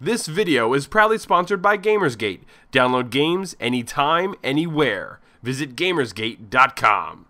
This video is proudly sponsored by Gamersgate. Download games anytime, anywhere. Visit Gamersgate.com.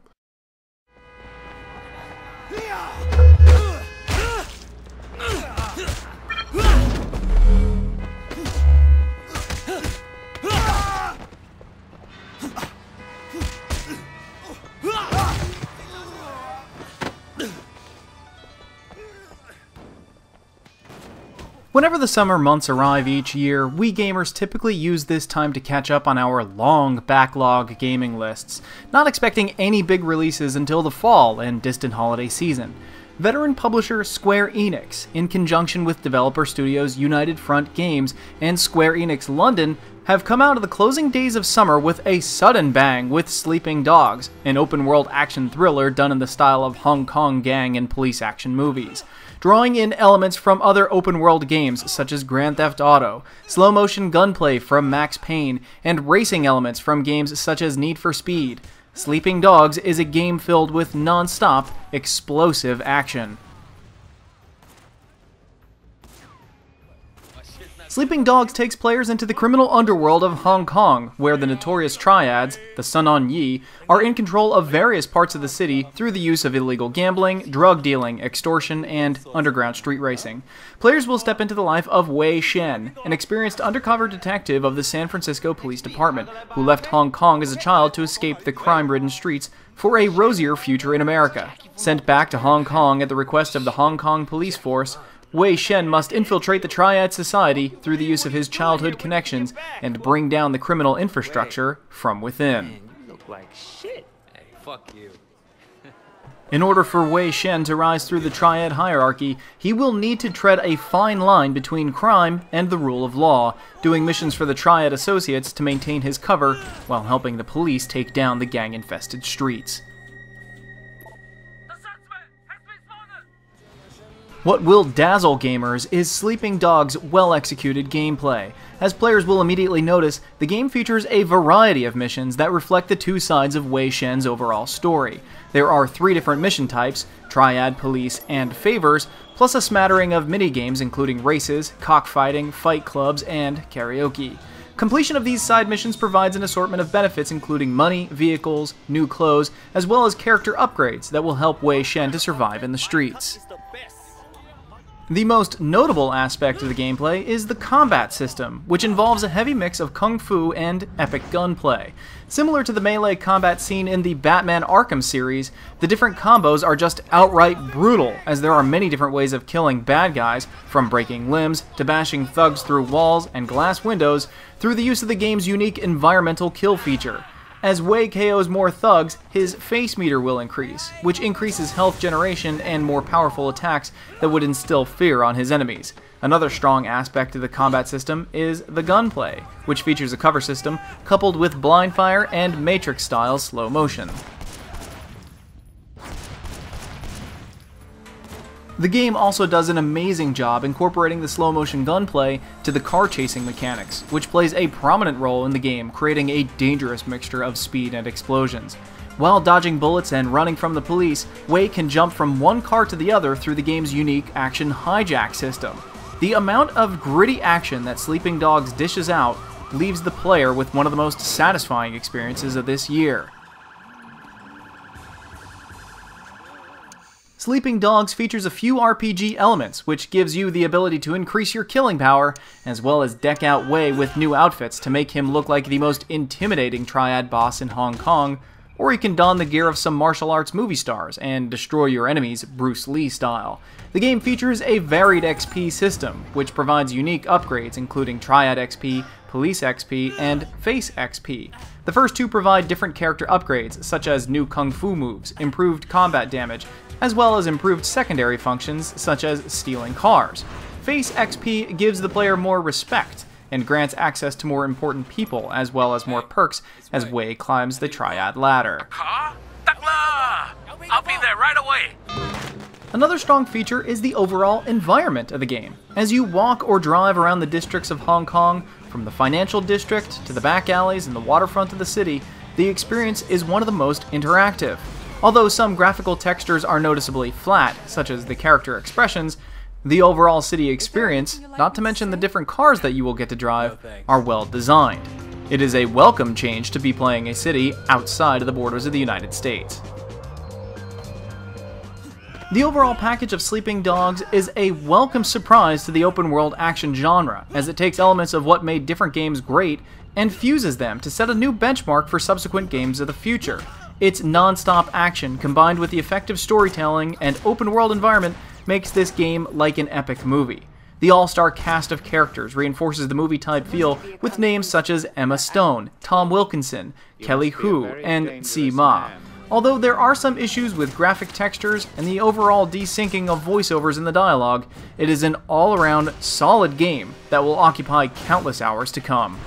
Whenever the summer months arrive each year, we gamers typically use this time to catch up on our long backlog gaming lists, not expecting any big releases until the fall and distant holiday season. Veteran publisher Square Enix, in conjunction with developer studios United Front Games and Square Enix London, have come out of the closing days of summer with a sudden bang with Sleeping Dogs, an open-world action thriller done in the style of Hong Kong gang and police action movies. Drawing in elements from other open-world games such as Grand Theft Auto, slow-motion gunplay from Max Payne, and racing elements from games such as Need for Speed, Sleeping Dogs is a game filled with non-stop, explosive action. Sleeping Dogs takes players into the criminal underworld of Hong Kong, where the notorious triads, the Sun On Yee, are in control of various parts of the city through the use of illegal gambling, drug dealing, extortion, and underground street racing. Players will step into the life of Wei Shen, an experienced undercover detective of the San Francisco Police Department, who left Hong Kong as a child to escape the crime-ridden streets for a rosier future in America. Sent back to Hong Kong at the request of the Hong Kong police force, Wei Shen must infiltrate the Triad Society through the use of his childhood connections and bring down the criminal infrastructure from within. Man, you look like shit. Hey, fuck you. In order for Wei Shen to rise through the Triad hierarchy, he will need to tread a fine line between crime and the rule of law, doing missions for the Triad associates to maintain his cover while helping the police take down the gang-infested streets. What will dazzle gamers is Sleeping Dogs' well-executed gameplay. As players will immediately notice, the game features a variety of missions that reflect the two sides of Wei Shen's overall story. There are 3 different mission types, Triad, Police, and Favors, plus a smattering of minigames including races, cockfighting, fight clubs, and karaoke. Completion of these side missions provides an assortment of benefits including money, vehicles, new clothes, as well as character upgrades that will help Wei Shen to survive in the streets. The most notable aspect of the gameplay is the combat system, which involves a heavy mix of kung fu and epic gunplay. Similar to the melee combat seen in the Batman Arkham series, the different combos are just outright brutal, as there are many different ways of killing bad guys, from breaking limbs to bashing thugs through walls and glass windows, through the use of the game's unique environmental kill feature. As Wei KOs more thugs, his face meter will increase, which increases health generation and more powerful attacks that would instill fear on his enemies. Another strong aspect of the combat system is the gunplay, which features a cover system coupled with blind fire and Matrix-style slow motion. The game also does an amazing job incorporating the slow-motion gunplay to the car-chasing mechanics, which plays a prominent role in the game, creating a dangerous mixture of speed and explosions. While dodging bullets and running from the police, Wei can jump from one car to the other through the game's unique action hijack system. The amount of gritty action that Sleeping Dogs dishes out leaves the player with one of the most satisfying experiences of this year. Sleeping Dogs features a few RPG elements, which gives you the ability to increase your killing power, as well as deck out Wei with new outfits to make him look like the most intimidating Triad boss in Hong Kong, or you can don the gear of some martial arts movie stars and destroy your enemies Bruce Lee style. The game features a varied XP system, which provides unique upgrades including Triad XP, Police XP, and Face XP. The first 2 provide different character upgrades, such as new kung fu moves, improved combat damage, as well as improved secondary functions such as stealing cars. Face XP gives the player more respect and grants access to more important people, as well as more perks as Wei climbs the Triad ladder. I'll be there right away. Another strong feature is the overall environment of the game. As you walk or drive around the districts of Hong Kong, from the financial district to the back alleys and the waterfront of the city, the experience is one of the most interactive. Although some graphical textures are noticeably flat, such as the character expressions, The overall city experience, not to mention the different cars that you will get to drive, are well designed. It is a welcome change to be playing a city outside of the borders of the United States. The overall package of Sleeping Dogs is a welcome surprise to the open-world action genre, as it takes elements of what made different games great and fuses them to set a new benchmark for subsequent games of the future. Its non-stop action, combined with the effective storytelling and open-world environment, makes this game like an epic movie. The all-star cast of characters reinforces the movie-type feel with names such as Emma Stone, Tom Wilkinson, Kelly Hu, and Si Ma. Although there are some issues with graphic textures and the overall desyncing of voiceovers in the dialogue, it is an all-around solid game that will occupy countless hours to come.